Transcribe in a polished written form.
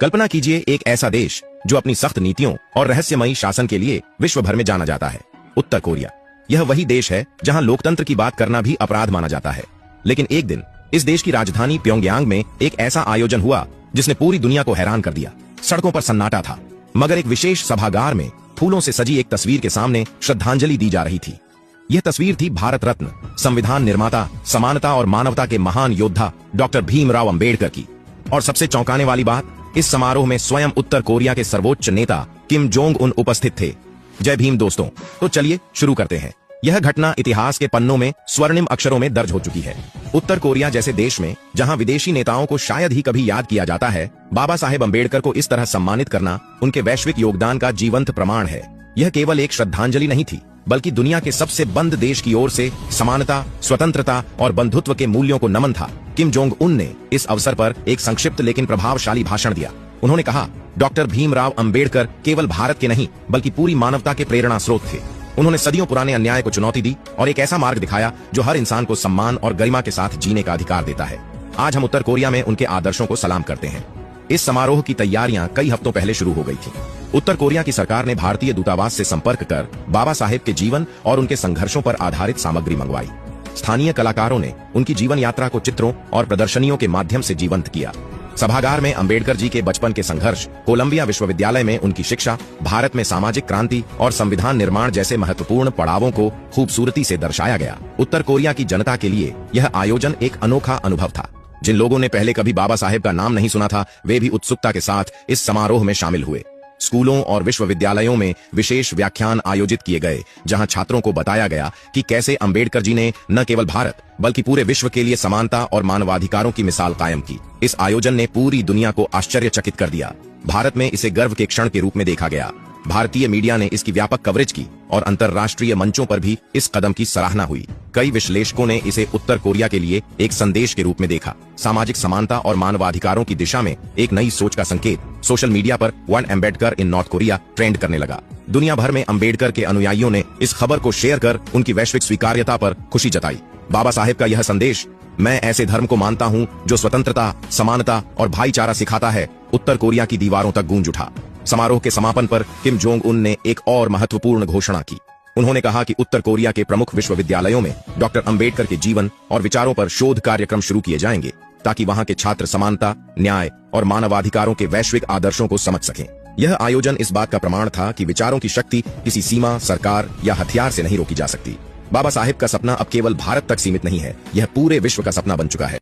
कल्पना कीजिए एक ऐसा देश जो अपनी सख्त नीतियों और रहस्यमयी शासन के लिए विश्व भर में जाना जाता है, उत्तर कोरिया। यह वही देश है जहां लोकतंत्र की बात करना भी अपराध माना जाता है। लेकिन एक दिन इस देश की राजधानी प्योंगयांग में एक ऐसा आयोजन हुआ जिसने पूरी दुनिया को हैरान कर दिया। सड़कों पर सन्नाटा था, मगर एक विशेष सभागार में फूलों से सजी एक तस्वीर के सामने श्रद्धांजलि दी जा रही थी। यह तस्वीर थी भारत रत्न, संविधान निर्माता, समानता और मानवता के महान योद्धा डॉक्टर भीमराव अंबेडकर की। और सबसे चौंकाने वाली बात, इस समारोह में स्वयं उत्तर कोरिया के सर्वोच्च नेता किम जोंग उन उपस्थित थे। जय भीम दोस्तों। तो चलिए शुरू करते हैं। यह घटना इतिहास के पन्नों में स्वर्णिम अक्षरों में दर्ज हो चुकी है। उत्तर कोरिया जैसे देश में जहां विदेशी नेताओं को शायद ही कभी याद किया जाता है, बाबा साहेब अंबेडकर को इस तरह सम्मानित करना उनके वैश्विक योगदान का जीवंत प्रमाण है। यह केवल एक श्रद्धांजलि नहीं थी, बल्कि दुनिया के सबसे बंद देश की ओर से समानता, स्वतंत्रता और बंधुत्व के मूल्यों को नमन था। किम जोंग उन ने इस अवसर पर एक संक्षिप्त लेकिन प्रभावशाली भाषण दिया। उन्होंने कहा, डॉक्टर भीमराव अंबेडकर केवल भारत के नहीं बल्कि पूरी मानवता के प्रेरणा स्रोत थे। उन्होंने सदियों पुराने अन्याय को चुनौती दी और एक ऐसा मार्ग दिखाया जो हर इंसान को सम्मान और गरिमा के साथ जीने का अधिकार देता है। आज हम उत्तर कोरिया में उनके आदर्शों को सलाम करते हैं। इस समारोह की तैयारियां कई हफ्तों पहले शुरू हो गई थी। उत्तर कोरिया की सरकार ने भारतीय दूतावास से संपर्क कर बाबा साहेब के जीवन और उनके संघर्षों पर आधारित सामग्री मंगवाई। स्थानीय कलाकारों ने उनकी जीवन यात्रा को चित्रों और प्रदर्शनियों के माध्यम से जीवंत किया। सभागार में अंबेडकर जी के बचपन के संघर्ष, कोलंबिया विश्वविद्यालय में उनकी शिक्षा, भारत में सामाजिक क्रांति और संविधान निर्माण जैसे महत्वपूर्ण पड़ावों को खूबसूरती से दर्शाया गया। उत्तर कोरिया की जनता के लिए यह आयोजन एक अनोखा अनुभव था। जिन लोगों ने पहले कभी बाबा साहेब का नाम नहीं सुना था, वे भी उत्सुकता के साथ इस समारोह में शामिल हुए। स्कूलों और विश्वविद्यालयों में विशेष व्याख्यान आयोजित किए गए, जहां छात्रों को बताया गया कि कैसे अंबेडकर जी ने न केवल भारत बल्कि पूरे विश्व के लिए समानता और मानवाधिकारों की मिसाल कायम की। इस आयोजन ने पूरी दुनिया को आश्चर्यचकित कर दिया। भारत में इसे गर्व के क्षण के रूप में देखा गया। भारतीय मीडिया ने इसकी व्यापक कवरेज की और अंतर्राष्ट्रीय मंचों पर भी इस कदम की सराहना हुई। कई विश्लेषकों ने इसे उत्तर कोरिया के लिए एक संदेश के रूप में देखा, सामाजिक समानता और मानवाधिकारों की दिशा में एक नई सोच का संकेत। सोशल मीडिया पर वन अम्बेडकर इन नॉर्थ कोरिया ट्रेंड करने लगा। दुनिया भर में अंबेडकर के अनुयायियों ने इस खबर को शेयर कर उनकी वैश्विक स्वीकार्यता पर खुशी जताई। बाबा साहेब का यह संदेश, मैं ऐसे धर्म को मानता हूँ जो स्वतंत्रता, समानता और भाईचारा सिखाता है, उत्तर कोरिया की दीवारों तक गूंज उठा। समारोह के समापन पर किम जोंग उन ने एक और महत्वपूर्ण घोषणा की। उन्होंने कहा कि उत्तर कोरिया के प्रमुख विश्वविद्यालयों में डॉक्टर अंबेडकर के जीवन और विचारों पर शोध कार्यक्रम शुरू किए जाएंगे, ताकि वहां के छात्र समानता, न्याय और मानवाधिकारों के वैश्विक आदर्शों को समझ सकें। यह आयोजन इस बात का प्रमाण था कि विचारों की शक्ति किसी सीमा, सरकार या हथियार से नहीं रोकी जा सकती। बाबा साहेब का सपना अब केवल भारत तक सीमित नहीं है, यह पूरे विश्व का सपना बन चुका है।